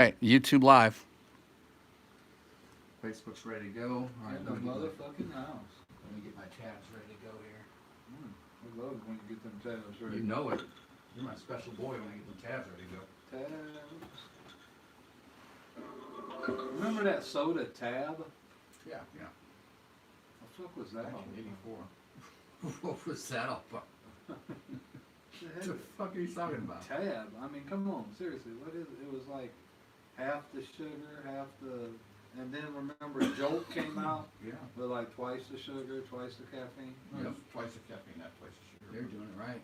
Right, YouTube Live. Facebook's ready to go. All right, in the motherfucking house. let me get my tabs ready to go here. I love it when you get them tabs ready. You know it. You're my special boy when I get them tabs ready to go. Tabs. Remember that soda tab? Yeah. What the fuck was that? Oh, 84. What was that all about? What the fuck are you talking about? Tab. I mean, come on, seriously. What is it? It was like half the sugar, half the. And then remember, Jolt came out Yeah. with like twice the sugar, twice the caffeine. No, twice the caffeine, not twice the sugar. They're doing it right.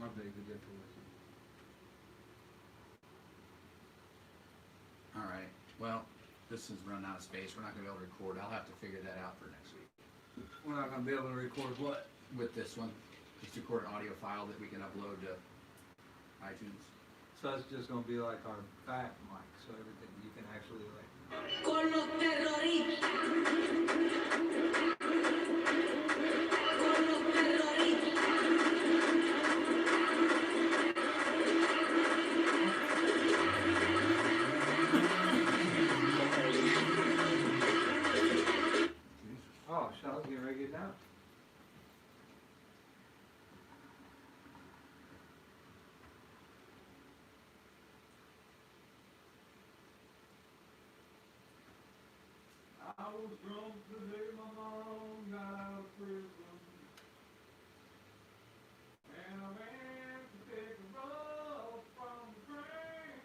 My big the difference. All right. Well, this is running out of space. We're not going to be able to record. I'll have to figure that out for next week. We're not gonna be able to record what? With this one, just record an audio file that we can upload to iTunes. So it's just gonna be like our back mic, so everything you can actually like. Con los terroristas. Con los terroristas. Oh, shit, I was getting ready to get down. I was drunk the day my mom got out of prison, and I went to take a rub from the train.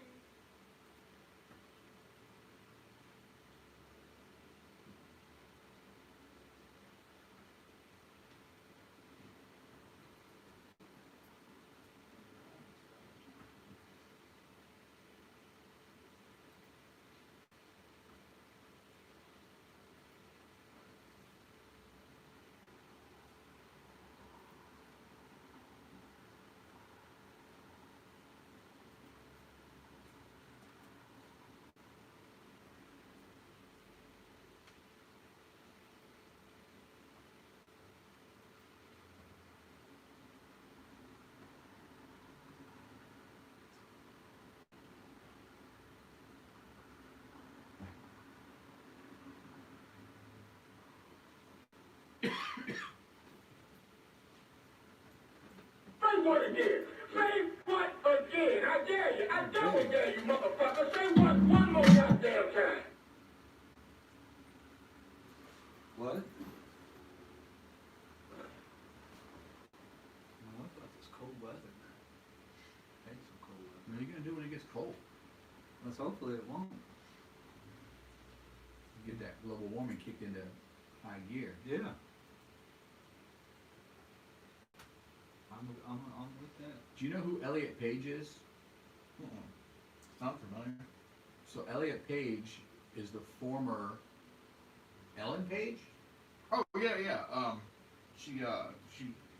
Say what again? Say what again? I dare you. I double dare you, motherfucker. Say what one more goddamn time. What? No, I thought this cold weather. I hate some cold weather. What are you going to do when it gets cold? Let's hopefully it won't. Get that global warming kicked into high gear. Yeah. I'm with that. Do you know who Elliot Page is? Sounds familiar. So Elliot Page is the former Ellen Page? Oh yeah. She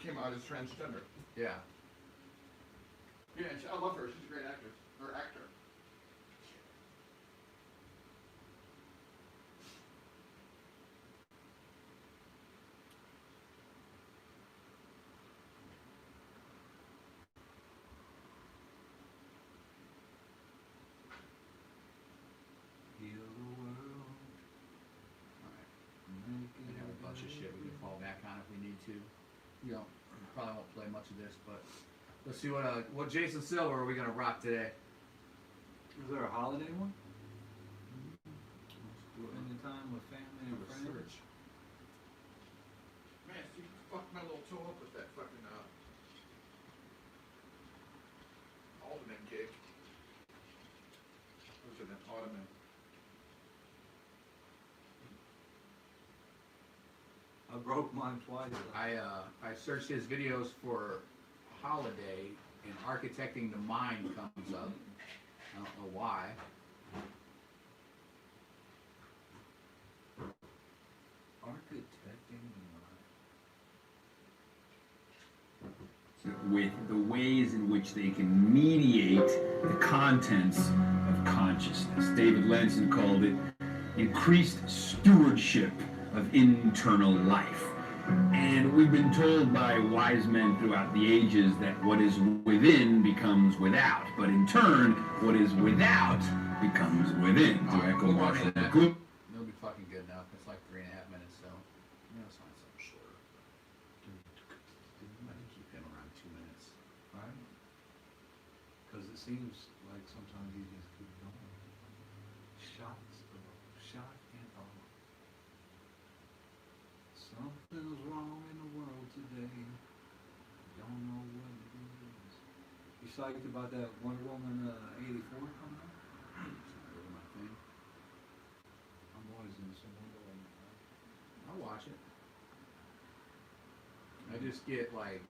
came out as transgender. Yeah. Yeah, I love her. She's a great actress or actor. Heal the world. Alright. Make We have a bunch of shit we can fall back on if we need to. You know, probably won't play much of this, but let's see what Jason Silver are we gonna rock today? Is there a holiday one? Spending time with family and friends. Research. Man, you fucked my little toe up with that fucking Alderman gig. What was it, an Ottoman? I broke mine twice. I searched his videos for holiday and architecting the mind comes up. I don't know why. Architecting with the ways in which they can mediate the contents of consciousness. David Lenson called it increased stewardship of internal life. And we've been told by wise men throughout the ages that what is within becomes without, but in turn, what is without becomes within. To echo We'll Marshall run that. McLuhan. It'll be fucking good enough. It's like 3.5 minutes, so let's find something shorter. I can keep him around 2 minutes. Right? Because it seems like sometimes you just keep going. Shots, shot and all. Something's wrong in the world today. Don't know what it is. You psyched about that Wonder Woman 84 coming out? Go to my thing. I'm always in some Wonder Woman. I'll watch it. I just get like,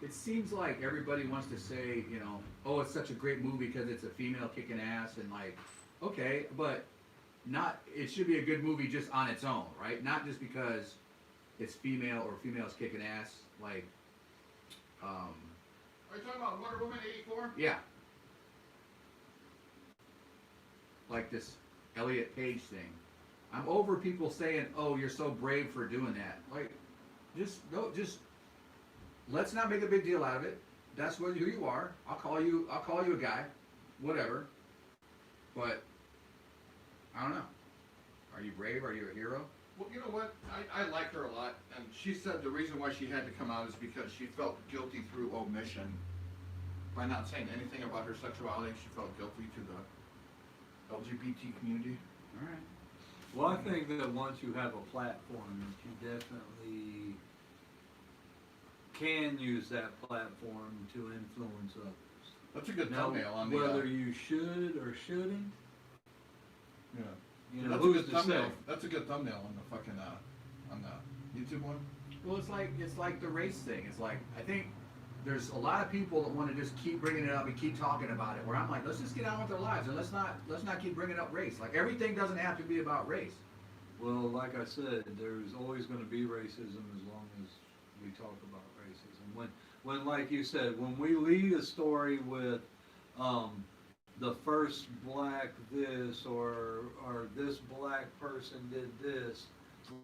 it seems like everybody wants to say, you know, oh, it's such a great movie because it's a female kicking ass, and like, okay, but not, it should be a good movie just on its own, right? Not just because it's female or females kicking ass, like, Are you talking about Wonder Woman 84? yeah. Like this Elliot Page thing. I'm over people saying, oh, you're so brave for doing that. Like, just let's not make a big deal out of it. That's who you are. I'll call you a guy, whatever. But I don't know. Are you brave? Are you a hero? Well, you know what? I like her a lot, and she said the reason why she had to come out is because she felt guilty through omission. By not saying anything about her sexuality, she felt guilty to the LGBT community. All right. Well, I think that once you have a platform, you definitely can use that platform to influence others. That's a good Now, thumbnail on the. whether you should or shouldn't, Yeah. you know, That's a who's good to thumbnail. say? That's a good thumbnail on the fucking on the YouTube one. Well, it's like the race thing. It's like, I think there's a lot of people that want to just keep bringing it up and keep talking about it. Where I'm like, let's just get on with our lives and let's not keep bringing up race. Like, everything doesn't have to be about race. Well, like I said, there's always going to be racism as long as we talk about racism. When like you said, when we lead a story with the first black this or this black person did this,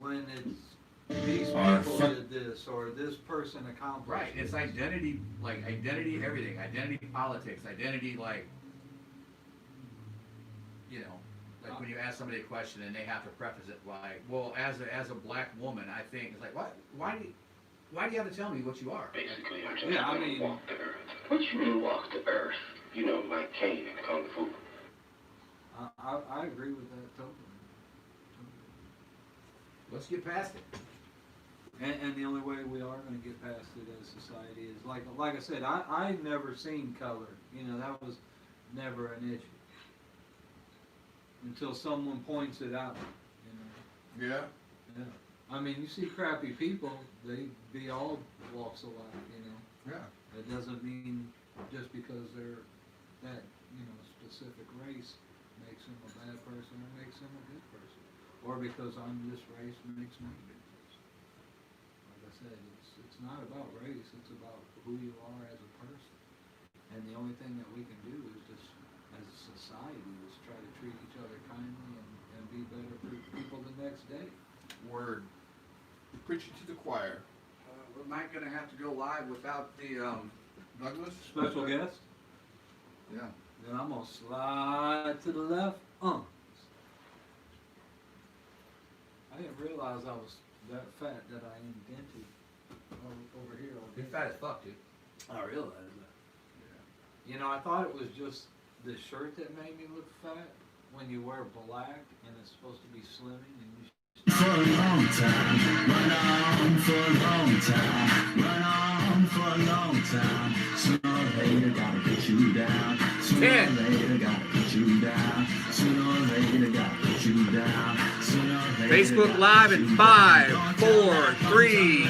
when it's these people did this or this person accomplished Right. It's this. identity, like identity, everything. Identity politics. Identity, like, you know, like when you ask somebody a question and they have to preface it like, well, as a black woman, I think it's like, what? Why do you have to tell me what you are? Basically, I'm just Yeah, I gonna mean- walk the earth. What you mean walk the earth? You know, like Kane and Kung Fu. I agree with that totally. Let's get past it. And the only way we are going to get past it as society is like I said, I never seen color. You know, that was never an issue until someone points it out. You know. Yeah. Yeah. I mean, you see crappy people; they be all walks of life. You know. Yeah. It doesn't mean just because they're that specific race makes them a bad person or makes them a good person, or because I'm this race makes me a good person. Like I said, it's not about race; it's about who you are as a person. And the only thing that we can do is just, as a society, is try to treat each other kindly and be better for people the next day. Word. Preaching to the choir. We might gonna have to go live without the Douglas? Special guest. yeah. Then I'm gonna slide to the left. I didn't realize I was that fat that I indented over here. You're fat as fuck, dude. I realized that. You know, I thought it was just the shirt that made me look fat. When you wear black and it's supposed to be slimming and you. For a long time, run on for a long time, run on for a long time. Sooner or later, gotta put you down. Sooner or later, gotta put you down. Sooner or later, gotta put you down. Sooner or later, Facebook Live in 5, 4, 3.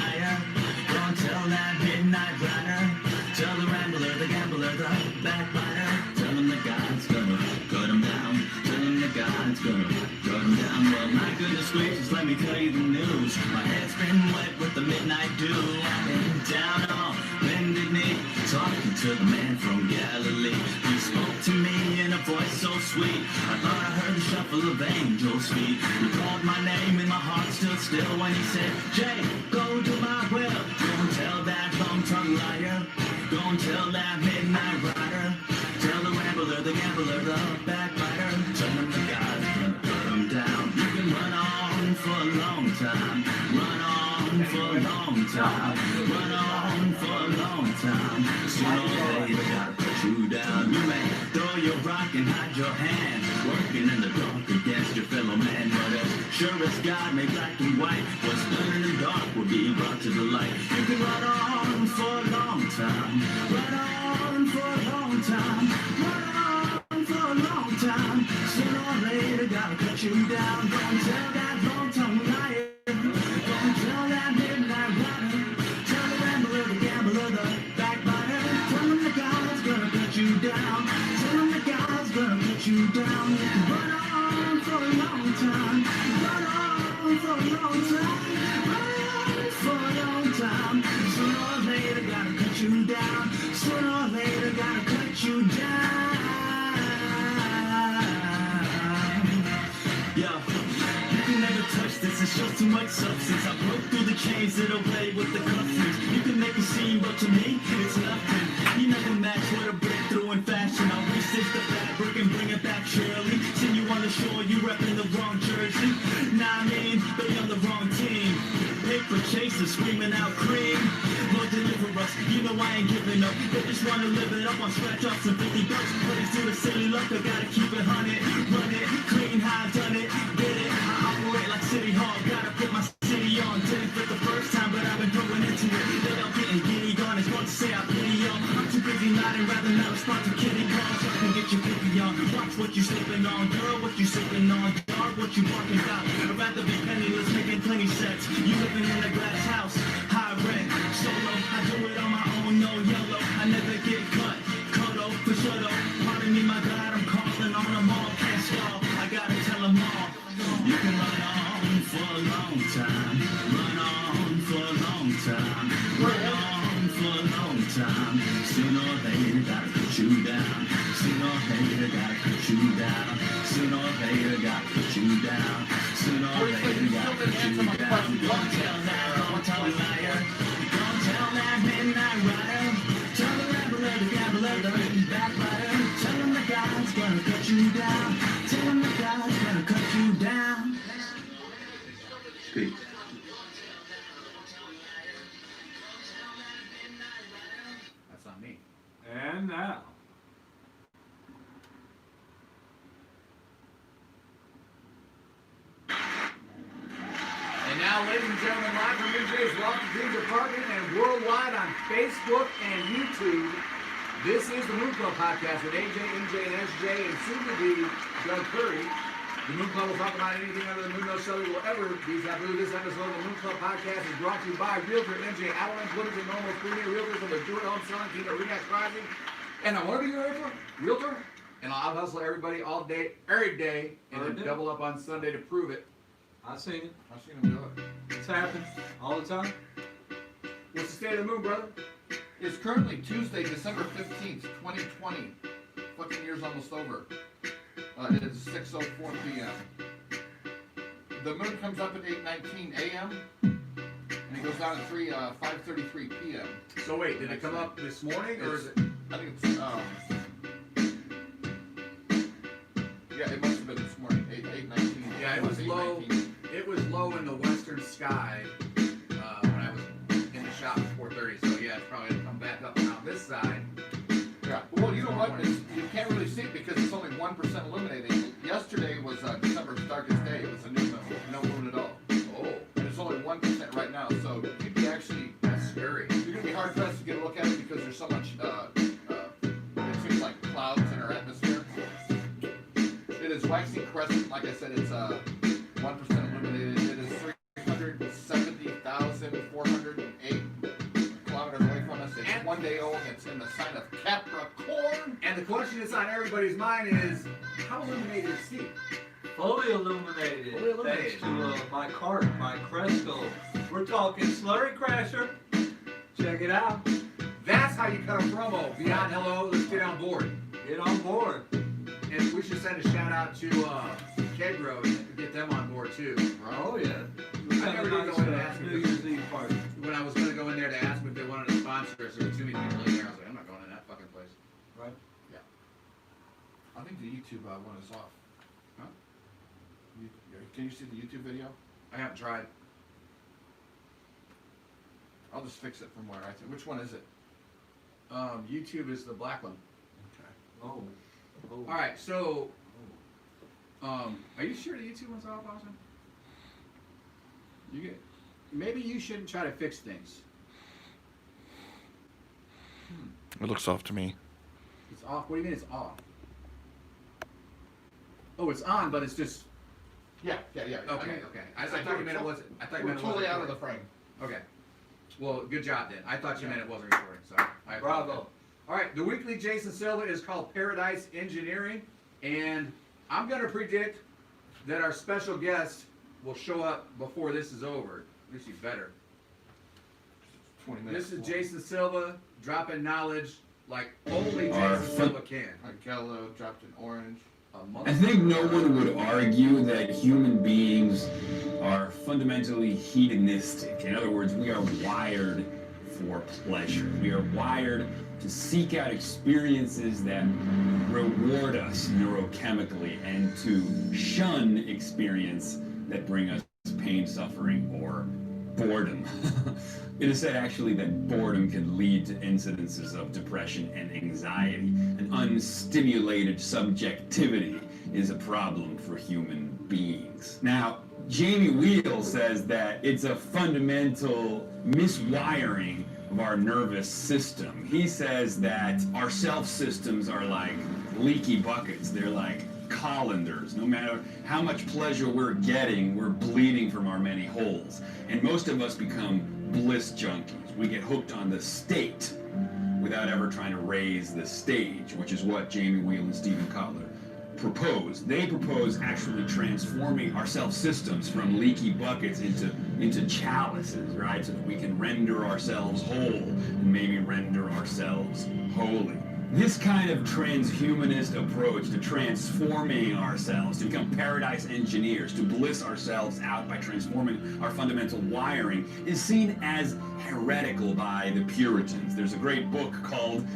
Don't tell that midnight runner. Tell the rambler, the gambler, the backbiter. Tell him the God's gonna cut him down. Tell him the God's gonna cut him down. Well, my goodness gracious, let me tell you the news. My head's been wet with the midnight dew. I've been down on bended knee, talking to the man from Galilee. He spoke to me in a voice voice so sweet. I thought I heard the shuffle of angels' feet. He called my name and my heart stood still when he said, Jay, go to my will. Go and tell that long-tongued liar. Go and tell that midnight rider. Tell the rambler, the gambler, the backbiter. Tell him the God's gonna put him down. You can run on for a long time. Run on for a long time. Run on for a long time. Sooner or later, gotta put you down. You may throw your rock and hide your hand, working in the dark against your fellow man. But as sure as God made black and white, what's done in the dark will be brought to the light. You can run on for a long time. Run on for a long time. Run on for a long time. Sooner or later, gotta cut you down. Don't tell that long-tongued liar. Don't tell that midnight rider. Tell the rambler, the gambler, the backbiter. Tell him the God's gonna cut you down. Tell him the God's gonna cut you down. You can run on for a long time. Run on for a long time. Run on for a long time. Sooner or later, gotta cut you down. Sooner or later, gotta cut you down. Yeah, you can never touch this, it's just too much substance. I broke through the chains that away with the cufflinks. You can make a scene, but to me, it's nothing. You never match with a breakthrough in fashion. I'll restitch the fabric and bring it back surely. See you on the shore, you repping the wrong jersey. Nah, I mean, they on the wrong team. Paper chasers screaming out cream. Lord deliver us, you know I ain't giving up. They just wanna live it up on scratch offs and 50 bucks. Plays to the silly luck, I gotta keep it 100. Run it, clean how I done it. Get it, I operate like City Hall. Gotta put my city on. Didn't fit the first time, but I've been going into it. They all getting giddy, gone. It's wrong to say I pity y'all. I'm too busy nodding, rather not respond to kitty calls. Y'all can get your picky on. Watch what you slipping on, girl. What you sipping on, dog. What you walking about. I'd rather be penniless, making plenty sets. You living in a glass house, high rent, solo. I do it on my own, no yellow. I never get cut, cuddle for sure though. Pardon me, my God, I'm calling on them all. Can't stall, I gotta tell them all. You can run on for a long time. Run on for a long time. Run on for a long time. Sooner or later, gotta put you down. Sooner or later, gotta put you down. Sooner or later, gotta put you down. Sooner or later, gotta put you down. Don't tell that long-tongued liar. Don't tell that midnight rider. Tell the rambler, the gambler, the backbiter. Tell him the God's gonna cut you down. Tell him the God's gonna cut you down. Peace. That's on me. And now, And now, ladies and gentlemen, live from MJ's Loft of Dreams Apartment and worldwide on Facebook and YouTube, this is the Moon Club Podcast with AJ, MJ, and SJ, and soon to be Doug Currie. The Moon Club will talk about anything under the moon, no cellular will ever be taboo. This episode of the Moon Club Podcast is brought to you by Realtor MJ Allen, Bloomington, Normal, Premier Realtors of the Do-It-Home Selling Team at Remax Rising. And I want to be a realtor, and I'll hustle everybody all day, every day, and then double up on Sunday to prove it. I seen it. I've seen him do it. It's happened all the time. What's the state of the moon, brother? It's currently Tuesday, December 15th, 2020. Fucking year's almost over. It is 6:04 p.m. The moon comes up at 8:19 a.m. and it goes down at 5:33 p.m. So wait, did it come up this morning, or is it? I think it's yeah, it must have been this morning. 8:19. Yeah, it was low. 8:19. It was low in the western sky when I was in the shop at 4:30. So yeah, it's probably gonna come back up around this side. Yeah. Well, you know what? You can't really see it because it's only 1% illuminating. Yesterday was December's darkest day. It was a new moon, no moon at all. Oh, And it's only 1% right now, so you'd be actually that's scary. you're gonna be hard pressed to get a look at it because there's so much. It seems like clouds in our atmosphere. It is waxing crescent. Like I said, it's 1% illuminated. It is 370,408 kilometers away from us. It's 1 day old. It's in the sign of Capricorn. And the question that's on everybody's mind is, how illuminated is Steve? Fully illuminated. Fully illuminated. Thanks to my cart, my Cresco. We're talking Slurry Crasher. Check it out. That's how you cut a promo. Beyond hello, let's get on board. Get on board. and we should send a shout out to Kegro and get them on board too. Oh, yeah. I never did go in and ask New them. Year's Eve party. When I was gonna go in there to ask them if they wanted to sponsor us, there were too many people in there. I was like, I'm not going in that fucking place. Right? I think the YouTube one is off. Huh? Can you see the YouTube video? I haven't tried. I'll just fix it from where I think. Which one is it? YouTube is the black one. Okay. Oh. All right, so, are you sure the YouTube one's off, Austin? You get, maybe you shouldn't try to fix things. It looks off to me. It's off. What do you mean it's off? Oh, it's on, but it's just. Yeah. Okay. I thought you meant it wasn't. I thought you We're meant it totally wasn't out of the recording. frame. Okay. Well, good job then. I thought you meant it wasn't recording. So I Bravo. apologize. All right, the weekly Jason Silva is called Paradise Engineering, and I'm gonna predict that our special guest will show up before this is over. At least you better. 20 minutes. This is Jason Silva dropping knowledge like only Our Jason fun- Silva can. Yellow dropped an orange. A I think no one would argue that human beings are fundamentally hedonistic. In other words, we are wired for pleasure. We are wired to seek out experiences that reward us neurochemically and to shun experience that bring us pain, suffering, or boredom. It is said actually that boredom can lead to incidences of depression and anxiety. An unstimulated subjectivity is a problem for human beings. Now, Jamie Wheel says that it's a fundamental miswiring of our nervous system. He says that our self systems are like leaky buckets. They're like colanders. No matter how much pleasure we're getting, we're bleeding from our many holes. And most of us become bliss junkies. We get hooked on the state without ever trying to raise the stage, which is what Jamie Wheel and Stephen Kotler propose. They propose actually transforming our self-systems from leaky buckets into chalices, right? So that we can render ourselves whole and maybe render ourselves holy. This kind of transhumanist approach to transforming ourselves, to become paradise engineers, to bliss ourselves out by transforming our fundamental wiring, is seen as heretical by the Puritans. There's a great book called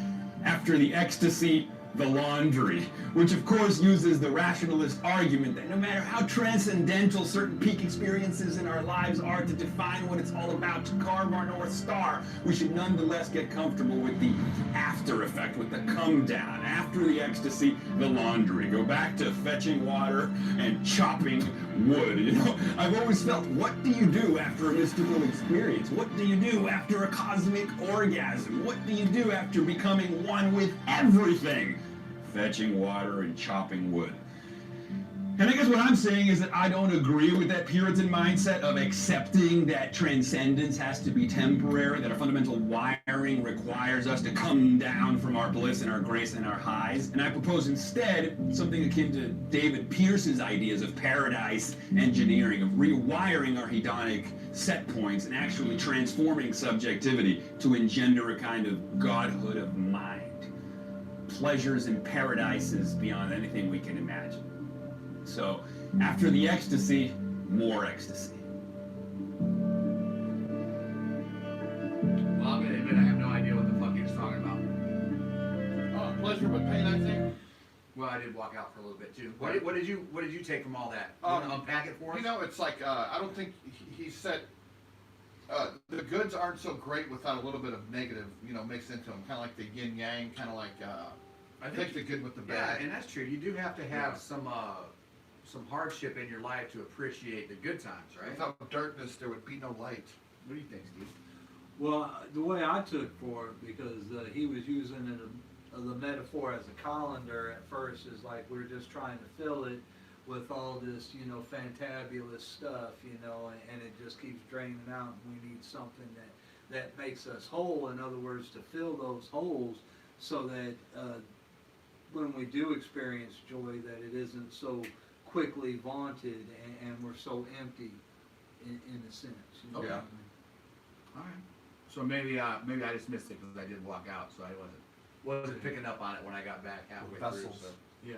After the Ecstasy, the Laundry, which of course uses the rationalist argument that no matter how transcendental certain peak experiences in our lives are to define what it's all about, to carve our North Star, we should nonetheless get comfortable with the after effect, with the come down. After the ecstasy, the laundry. Go back to fetching water and chopping wood. You know, I've always felt, what do you do after a mystical experience? What do you do after a cosmic orgasm? What do you do after becoming one with everything? Fetching water and chopping wood. And I guess what I'm saying is that I don't agree with that Puritan mindset of accepting that transcendence has to be temporary, that our fundamental wiring requires us to come down from our bliss and our grace and our highs. And I propose instead something akin to David Pearce's ideas of paradise engineering, of rewiring our hedonic set points and actually transforming subjectivity to engender a kind of godhood of mind. Pleasures and paradises beyond anything we can imagine. So, after the ecstasy, more ecstasy. Well, I'm gonna admit I have no idea what the fuck he was talking about. Pleasure but pain, I think. Well, I did walk out for a little bit too. What did you take from all that? You wanna unpack it for us? You know, it's like, I don't think he said, the goods aren't so great without a little bit of negative, mixed into them. Kind of like the yin yang, kind of like, I take the good with the Yeah, bad. and that's true. You do have to have some hardship in your life to appreciate the good times, right? Without darkness, there would be no light. What do you think, Steve? Well, the way I took for it, because he was using the metaphor as a colander at first, is like we're just trying to fill it with all this, fantabulous stuff, and it just keeps draining out, and we need something that makes us whole. In other words, to fill those holes so that when we do experience joy, that it isn't so quickly vaunted and we're so empty in a sense. Okay. Yeah. All right. So maybe I just missed it because I did walk out, so I wasn't picking up on it when I got back halfway through. Vessels. So. Yeah.